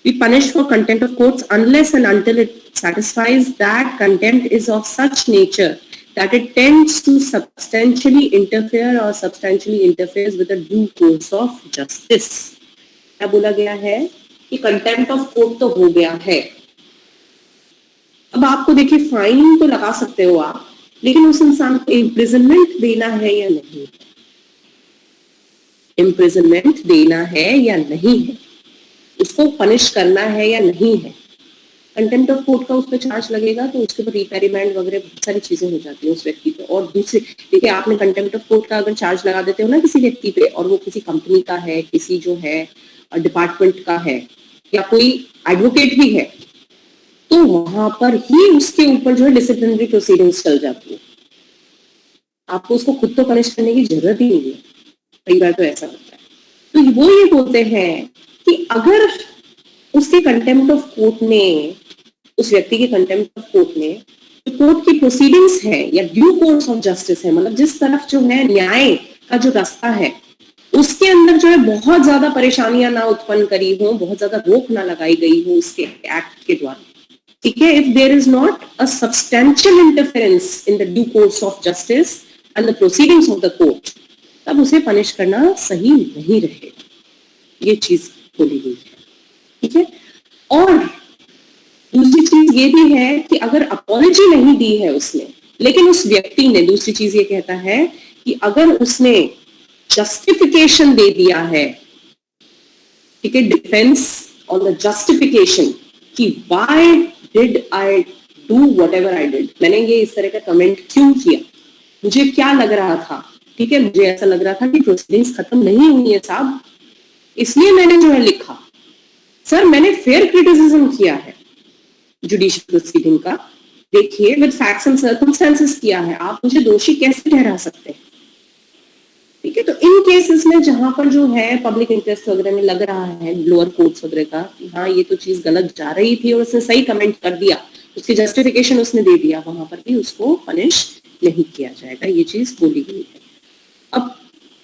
be punished for contempt of courts unless and until it satisfies that contempt is of such nature that it tends to substantially interfere or substantially interferes with the due course of justice. क्या बोला गया है कि contempt of court तो हो गया है, अब आपको देखिए फाइन तो लगा सकते हो आप, लेकिन उस इंसान को इम्प्रिजनमेंट देना है या नहीं, इम्प्रिजनमेंट देना है या नहीं है, उसको पनिश करना है या नहीं है। कंटेम्प्ट ऑफ कोर्ट का उस पर चार्ज लगेगा तो उसके ऊपर रिपेरिमेंट वगैरह बहुत सारी चीजें हो जाती है उस व्यक्ति पे। और दूसरे देखिए, आपने कंटेम्प्ट ऑफ कोर्ट का अगर चार्ज लगा देते हो ना किसी व्यक्ति पे, और वो किसी कंपनी का है, किसी जो है डिपार्टमेंट का है, या कोई एडवोकेट भी है, तो वहां पर ही उसके ऊपर जो है डिसिप्लिनरी प्रोसीडिंग्स चल जाती है। आपको उसको खुद तो पनिश करने की जरूरत ही नहीं है, कई बार तो ऐसा होता है। तो वो ये बोलते हैं कि अगर उसके कंटेम्प्ट ऑफ कोर्ट ने, उस व्यक्ति के कंटेम्प्ट ऑफ कोर्ट ने जो कोर्ट की प्रोसीडिंग्स है या ड्यू कोर्स ऑफ जस्टिस है, मतलब जिस तरफ जो है न्याय का जो रास्ता है, उसके अंदर जो है बहुत ज्यादा परेशानियां ना उत्पन्न करी हो, बहुत ज्यादा रोक ना लगाई गई हो उसके एक्ट के द्वारा, ठीक है, if there is not a substantial interference in the due course of justice and the proceedings of the court, तब उसे पनिश करना सही नहीं रहेगा। ये चीज बोली गई है, ठीक है। और दूसरी चीज ये भी है कि अगर अपॉलॉजी नहीं दी है उसने, लेकिन उस व्यक्ति ने, दूसरी चीज ये कहता है कि अगर उसने जस्टिफिकेशन दे दिया है, ठीक है, डिफेंस ऑन द जस्टिफिकेशन कि why did I do whatever I did, मैंने ये इस तरह का कमेंट क्यों किया, मुझे क्या लग रहा था, ठीक है, मुझे ऐसा लग रहा था कि प्रोसीडिंग्स खत्म नहीं हुई है साहब, इसलिए मैंने जो है लिखा। सर मैंने फेयर क्रिटिसिज्म किया है जुडिशियल प्रोसीडिंग का, देखिए विद फैक्ट्स एंड सर्कमस्टेंसेस किया है, आप मुझे दोषी कैसे ठहरा सकते हैं, ठीक है। तो इन केसेस में जहां पर जो है पब्लिक इंटरेस्ट वगैरह में लग रहा है लोअर कोर्ट्स वगैरह का कि हाँ ये तो चीज गलत जा रही थी और उसने सही कमेंट कर दिया, उसकी जस्टिफिकेशन उसने दे दिया, वहां पर भी उसको पनिश नहीं किया जाएगा, ये चीज बोली गई है। अब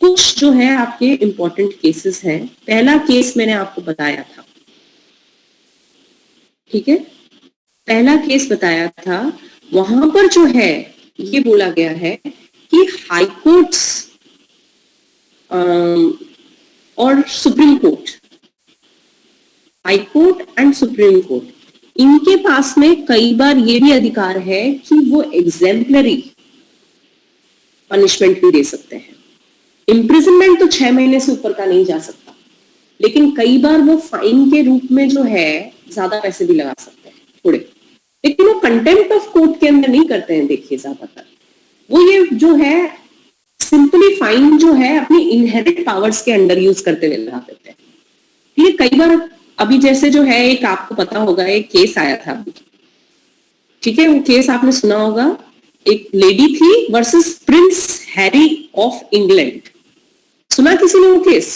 कुछ जो है आपके इंपॉर्टेंट केसेस हैं। पहला केस मैंने आपको बताया था, ठीक है, पहला केस बताया था, वहां पर जो है ये बोला गया है कि हाई कोर्ट्स और supreme court, high court and supreme court, इनके पास में कई बार ये भी अधिकार है कि वो एग्जेम्पलरी पनिशमेंट भी दे सकते हैं। इम्प्रिजनमेंट तो 6 महीने से ऊपर का नहीं जा सकता, लेकिन कई बार वो फाइन के रूप में जो है ज्यादा पैसे भी लगा सकते हैं थोड़े, लेकिन वो कंटेम्प्ट ऑफ कोर्ट के अंदर नहीं करते हैं। देखिए ज्यादातर वो ये जो है सिंपली फाइन जो है अपनी इनहेरिट पावर्स के अंडर यूज करते हुए लगा देते हैं। ये कई बार अभी जैसे जो है एक आपको पता होगा एक केस आया था अभी, ठीक है, वो केस आपने सुना होगा, एक लेडी थी versus Prince Harry of England, सुना किसी ने वो case?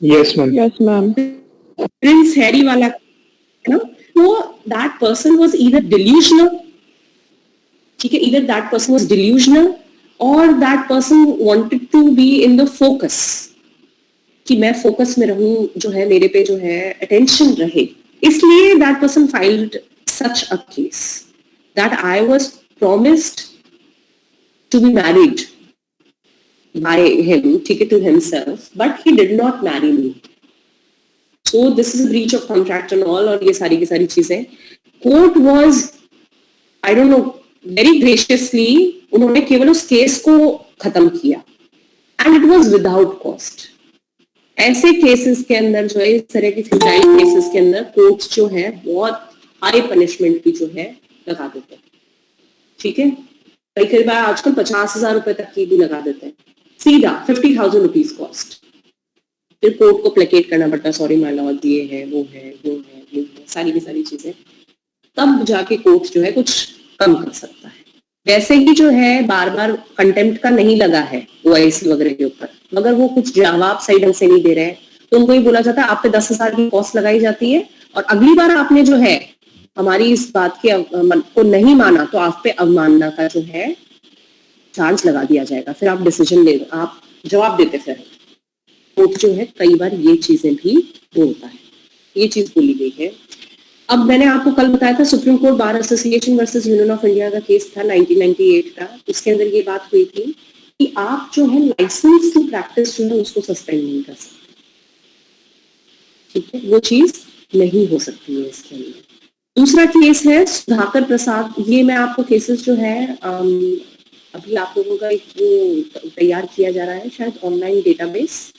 Yes ma'am, yes ma'am. Prince Harry वाला ना, वो that person was either delusional, ठीक है, either that person was delusional or that person wanted to be in the focus, कि मैं फोकस में रहूं, जो है मेरे पे जो है अटेंशन रहे, इसलिए that person filed such a case that I was promised to be married by him, ठीक है, to himself, but he did not marry me, so this is a breach of contract and all, और ये सारी की सारी चीजें court was, I don't know, very graciously उन्होंने केवल उस केस को खत्म किया and it was without cost. ऐसे केसेस के अंदर जो है, इस तरह की फ्यूटाइल केसेस के अंदर कोर्ट्स जो है बहुत हाई पनिशमेंट भी जो है लगा देते हैं, ठीक है, कई बार आजकल 50,000 रुपए तक की भी लगा देते हैं, सीधा 50,000 रुपीज कॉस्ट, फिर कोर्ट को प्लेकेट करना पड़ता, सॉरी माय लॉर्ड ये है वो है वो है वो है, सारी की सारी चीजें, तब जाके कोर्ट जो है कुछ कम कर सकता है। वैसे ही जो है बार बार कंटेम्प्ट का नहीं लगा है ओआईसी वगैरह के ऊपर, मगर वो कुछ जवाब सही ढंग से नहीं दे रहे हैं तो उनको ये बोला जाता है आप पे 10,000 की कॉस्ट लगाई जाती है और अगली बार आपने जो है हमारी इस बात के को नहीं माना तो आप पे अवमानना का जो है चार्ज लगा दिया जाएगा, फिर आप डिसीजन ले, आप जवाब देते फिर कोर्ट जो है कई बार ये चीजें भी बोलता है, ये चीज बोली गई है। अब मैंने आपको कल बताया था supreme court bar association versus union of India का केस था 1998 का, उसके अंदर ये बात हुई थी कि आप जो है लाइसेंस टू प्रैक्टिस जो है उसको सस्पेंड नहीं कर सकते, ठीक है, वो चीज नहीं हो सकती है इसके अंदर। दूसरा केस है सुधाकर प्रसाद, ये मैं आपको केसेस जो है अभी आप लोगों का एक वो तैयार किया जा रहा है शायद ऑनलाइन डेटाबेस,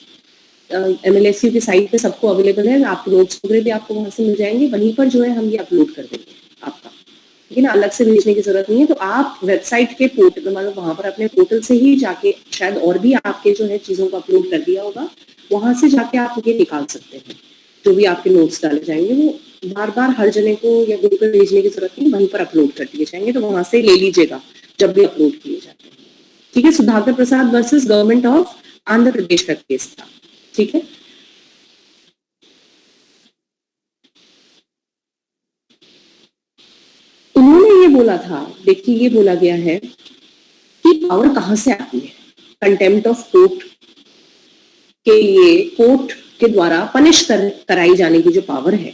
MLSU की साइट पे सबको अवेलेबल है, आप नोट्स वगैरह भी आपको वहां से मिल जाएंगे, वहीं पर जो है हम ये अपलोड कर देंगे आपका, ठीक है ना, अलग से भेजने की जरूरत नहीं है। तो आप वेबसाइट के पोर्टल मतलब वहां पर अपने पोर्टल से ही जाके, शायद और भी आपके जो है चीजों को अपलोड कर दिया होगा, वहां से जाके आप ये निकाल सकते हैं, जो भी आपके नोट्स डाले जाएंगे वो बार बार हर जने को या ग्रुप पर भेजने की जरूरत नहीं, वहीं पर अपलोड कर दिए जाएंगे, तो वहां से ले लीजिएगा जब भी अपलोड किए जाते हैं, ठीक है। सुधाकर प्रसाद versus government of Andhra Pradesh का केस था, ठीक है। उन्होंने ये बोला था, देखिए ये बोला गया है कि पावर कहां से आती है, कंटेम्प्ट ऑफ कोर्ट के लिए कोर्ट के द्वारा पनिश कराई जाने की जो पावर है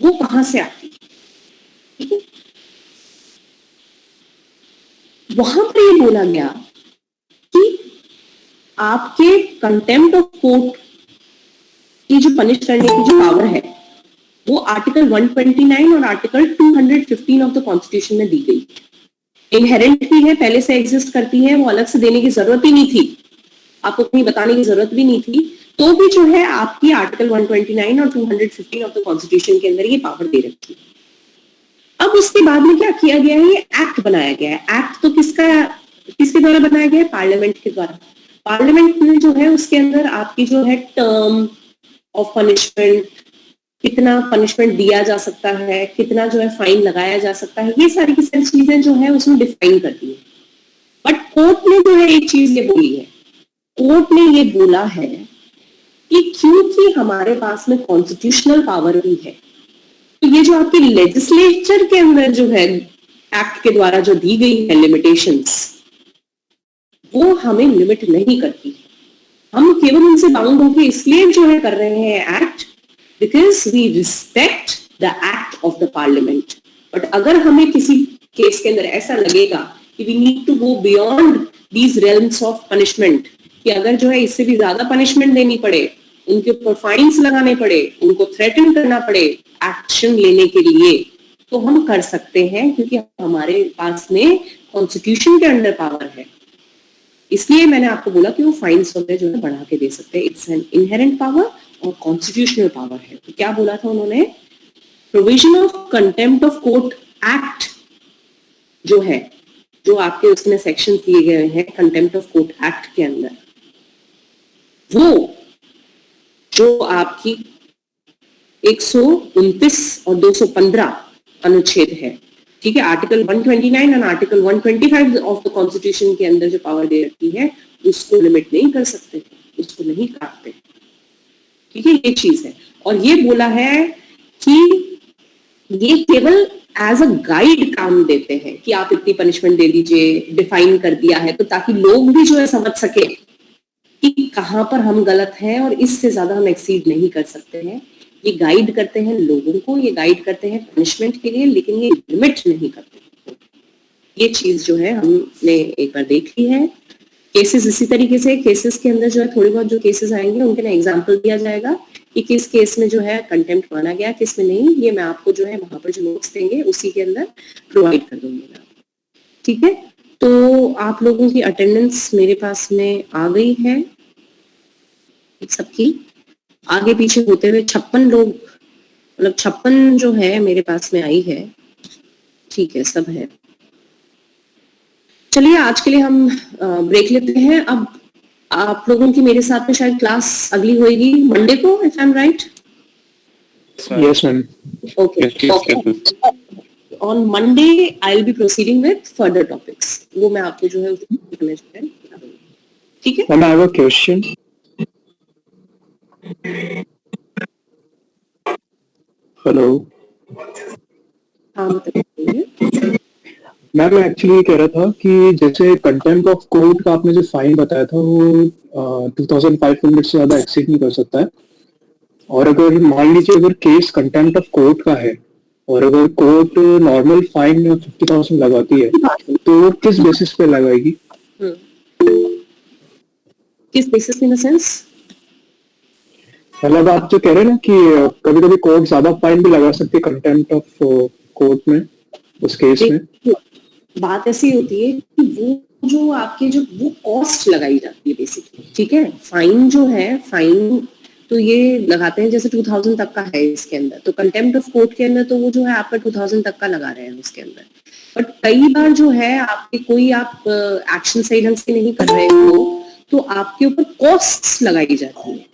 वो कहां से आती है, ठीक है। वहां पर ये बोला गया कि आपके कंटेम्प्ट ऑफ कोर्ट की जो पनिश करने की जो पावर है वो आर्टिकल 129 और आर्टिकल 215 ऑफ द कॉन्स्टिट्यूशन में दी गई, इनहेरेंट भी है, पहले से एग्जिस्ट करती है, वो अलग से देने की जरूरत ही नहीं थी, आपको कहीं बताने की जरूरत भी नहीं थी, तो भी जो है आपकी आर्टिकल 129 और 215 ऑफ द कॉन्स्टिट्यूशन के अंदर ये पावर दे रखी है। अब उसके बाद में क्या किया गया है, ये एक्ट बनाया गया है। एक्ट तो किसके द्वारा बनाया गया है, पार्लियामेंट के द्वारा। पार्लियामेंट में जो है उसके अंदर आपकी जो है टर्म ऑफ पनिशमेंट, कितना पनिशमेंट दिया जा सकता है, कितना जो है फाइन लगाया जा सकता है, ये सारी की सारी चीजें जो है उसमें डिफाइन करती है। बट कोर्ट ने जो है एक चीज ये बोली है, कोर्ट ने ये बोला है कि क्योंकि हमारे पास में कॉन्स्टिट्यूशनल पावर भी है, तो ये जो आपकी लेजिस्लेचर के अंदर जो है एक्ट के द्वारा जो दी गई है लिमिटेशंस, वो हमें लिमिट नहीं करती है, हम केवल उनसे बाउंड होकर इसलिए जो है कर रहे हैं act because we respect the act of the parliament. But अगर हमें किसी केस के अंदर ऐसा लगेगा कि we need to go beyond these realms of punishment, कि अगर जो है इससे भी ज्यादा पनिशमेंट देनी पड़े, उनके ऊपर फाइन्स लगाने पड़े, उनको थ्रेटन करना पड़े एक्शन लेने के लिए, तो हम कर सकते हैं, क्योंकि हमारे पास में कॉन्स्टिट्यूशन के अंडर पावर है। इसलिए मैंने आपको बोला कि वो फाइन्स वगैरह जो है बढ़ा के दे सकते हैं, इट्स एन इनहेरेंट पावर और कॉन्स्टिट्यूशनल पावर है। तो क्या बोला था उन्होंने, provision of contempt of court act जो है, जो आपके उसमें सेक्शन दिए गए हैं कंटेम्प्ट ऑफ कोर्ट एक्ट के अंदर, वो जो आपकी 129 और 215 अनुच्छेद है, ठीक है, आर्टिकल 129 और आर्टिकल 125 ऑफ द कॉन्स्टिट्यूशन के अंदर जो पावर दे रखी है उसको लिमिट नहीं कर सकते, उसको नहीं काटते, ठीक है, ये चीज है। और ये बोला है कि ये केवल एज अ गाइड काम देते हैं कि आप इतनी पनिशमेंट दे दीजिए, डिफाइन कर दिया है, तो ताकि लोग भी जो है समझ सके कि कहां पर हम गलत हैं और इससे ज्यादा हम एक्सीड नहीं कर सकते हैं। ये गाइड करते हैं लोगों को, ये गाइड करते हैं पनिशमेंट के लिए, लेकिन ये लिमिट नहीं करते। ये चीज जो है हमने एक बार देख ली है। केसेस इसी तरीके से, केसेस के अंदर जो है थोड़ी बहुत जो केसेस आएंगे उनके ना एग्जाम्पल दिया जाएगा कि किस केस में जो है कंटेम्प्ट माना गया, किस में नहीं, ये मैं आपको जो है वहां पर जो नोट्स देंगे उसी के अंदर प्रोवाइड कर दूंगी मैं, ठीक है। तो आप लोगों की अटेंडेंस मेरे पास में आ गई है, सबकी आगे पीछे होते हुए 56 लोग, मतलब 56 जो है मेरे पास में आई है, ठीक है, सब है। चलिए आज के लिए हम ब्रेक लेते हैं। अब आप लोगों की मेरे साथ में शायद क्लास अगली होगी मंडे को, if I am right? Yes, ma'am. Okay, on Monday I will be proceeding with further topics, वो मैं आपको जो है उसमें जो है बता दूंगी, ठीक है? Ma'am, I have a question. Hello. हाँ बताइए। मैं एक्चुअली कह रहा था कि जैसे कंटेम्प्ट ऑफ कोर्ट का आपने जो फाइन बताया था वो 2500 से ज्यादा एक्सीड नहीं कर सकता है, और अगर मान लीजिए अगर केस कंटेम्प्ट ऑफ कोर्ट का है और अगर कोर्ट नॉर्मल फाइन 50,000 लगाती है तो वो किस बेसिस पे लगाएगी? किस बेसिस इन द सेंस? मतलब आप जो कह रहे हैं ना कि कभी कभी कोर्ट ज्यादा फाइन भी लगा सकती है कंटेम्प्ट ऑफ कोर्ट में उस केस में। बात ऐसी होती है कि वो जो आपके जो वो कॉस्ट लगाई जाती है बेसिकली, ठीक है? फाइन जो है, फाइन तो ये लगाते हैं जैसे 2000 तक का है इसके अंदर, तो कंटेम्प्ट ऑफ कोर्ट के अंदर तो वो जो है आपका 2000 तक का लगा रहे हैं उसके अंदर। बट कई बार जो है आपके कोई आप एक्शन सही ढंग से नहीं कर रहे हो तो आपके ऊपर कॉस्ट लगाई जाती है,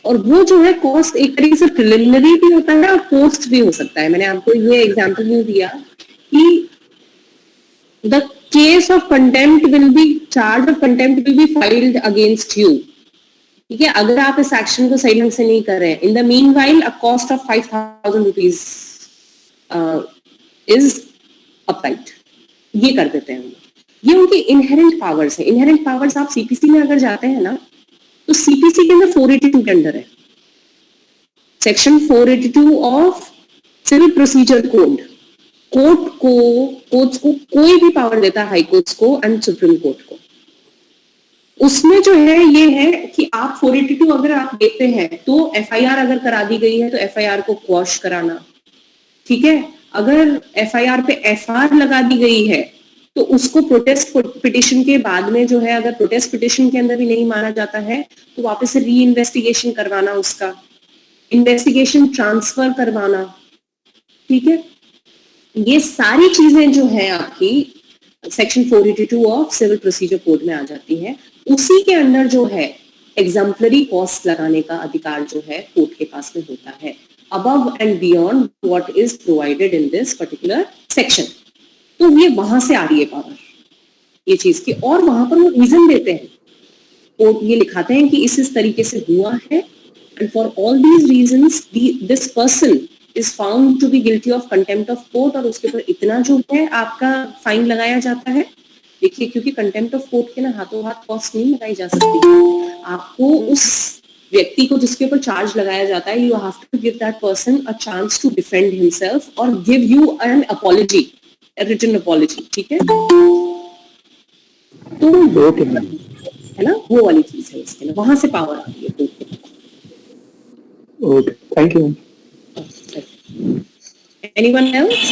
और वो जो है कॉस्ट एक तरीके से प्रिलिमिनरी भी होता है और पोस्ट भी हो सकता है। मैंने आपको ये एग्जांपल नहीं दिया कि the case of contempt will be, charge of contempt will be filed against you, ठीक है? अगर आप इस एक्शन को सही ढंग से नहीं कर रहे हैं, in the mean while a cost of 5,000 rupees is applied, ये कर देते हैं। ये उनकी इनहेरेंट पावर्स है। इनहेरेंट पावर्स आप सीपीसी में अगर जाते हैं ना तो सीपीसी के अंदर 482 के अंदर है, section 482 of civil procedure code. Courts को कोई भी पावर देता है, हाई कोर्ट्स को एंड सुप्रीम कोर्ट को। उसमें जो है ये है कि आप 482 अगर आप देते हैं तो एफआईआर अगर करा दी गई है तो एफआईआर को क्वॉश कराना, ठीक है? अगर एफआईआर पे एफआर लगा दी गई है तो उसको प्रोटेस्ट पिटिशन के बाद में जो है, अगर प्रोटेस्ट पिटिशन के अंदर भी नहीं माना जाता है तो वापस से री इन्वेस्टिगेशन करवाना, उसका इन्वेस्टिगेशन ट्रांसफर करवाना, ठीक है? ये सारी चीजें जो है आपकी section 482 of civil procedure code में आ जाती है। उसी के अंदर जो है एग्जाम्पलरी कॉस्ट लगाने का अधिकार जो है कोर्ट के पास में होता है, above and beyond what is provided in this particular section. तो ये वहां से आ रही है पावर ये चीज की, और वहां पर वो रीजन देते हैं, कोर्ट ये लिखाते हैं कि इस तरीके से हुआ है and for all these reasons this person is found to be guilty of contempt of court, और उसके ऊपर इतना जो है आपका फाइन लगाया जाता है। देखिए, क्योंकि कंटेम्प्ट ऑफ कोर्ट के ना हाथों हाथ कॉस्ट नहीं लगाई जा सकती। आपको उस व्यक्ति को जिसके ऊपर चार्ज लगाया जाता है, you have to give that person a chance to defend himself और give you an apology, a written apology, ठीक है? तो है ना, वो वाली चीज है इसके ना, वहां से पावर आती है कोर्ट के। Okay, thank you. Anyone else?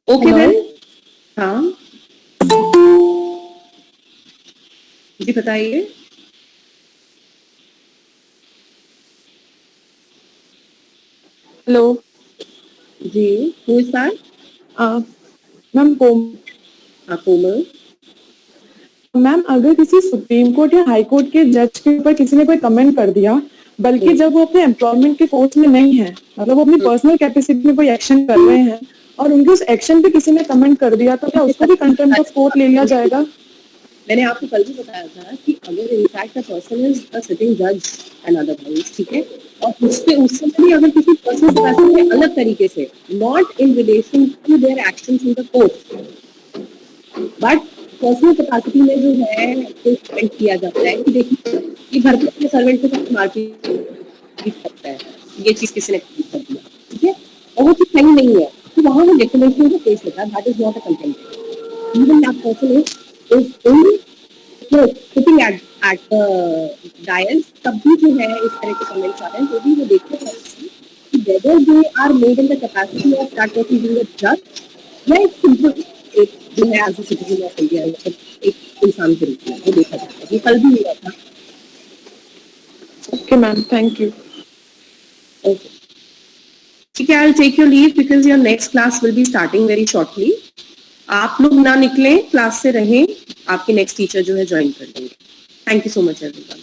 Okay then. हाँ जी बताइए। हेलो जी, who is that? Ma'am Komal. Ma'am, अगर किसी सुप्रीम कोर्ट या हाई कोर्ट के जज के ऊपर किसी ने कोई कमेंट कर दिया, बल्कि जब वो अपने एम्प्लॉयमेंट के कोर्स में नहीं है, मतलब वो अपनी पर्सनल कैपेसिटी में कोई एक्शन कर रहे हैं और उनके उस एक्शन पे किसी ने कमेंट कर दिया, तो क्या उसको भी कंटेम्प्ट ऑफ कोर्ट ले लिया जाएगा? मैंने आपको कल भी बताया था कि अगर in fact a person is a sitting जज एंड अदरवाइज, ठीक है, और उससे भी अगर किसी पर्सन के पास में अलग तरीके से, not in relation to their actions in the court, but personal capacity में जो है कोई कमेंट किया जाता है कि देखिए ये घर पे अपने सर्वेंट के साथ मारपीट करता है, ये चीज किसी ने कर दिया, ठीक है, और वो चीज सही नहीं है, तो वहां वो डेफिनेशन का केस होता है, that is not a contempt. Even that person is only sitting at dais, तब भी जो है इस तरह के कमेंट्स आ रहे हैं, तो भी वो देखते हैं कि whether they are made in the capacity of that person being a जज या एक सिंपल एक जो है as a citizen of India, एक इंसान के रूप में वो देखा जाता है। ये कल भी हुआ था। Okay ma'am, thank you. Okay, ठीक है, I will take your leave because your next class will be starting very shortly. आप लोग ना निकलें, क्लास से रहें, आपके नेक्स्ट टीचर जो है ज्वाइन कर लेंगे। Thank you so much everyone.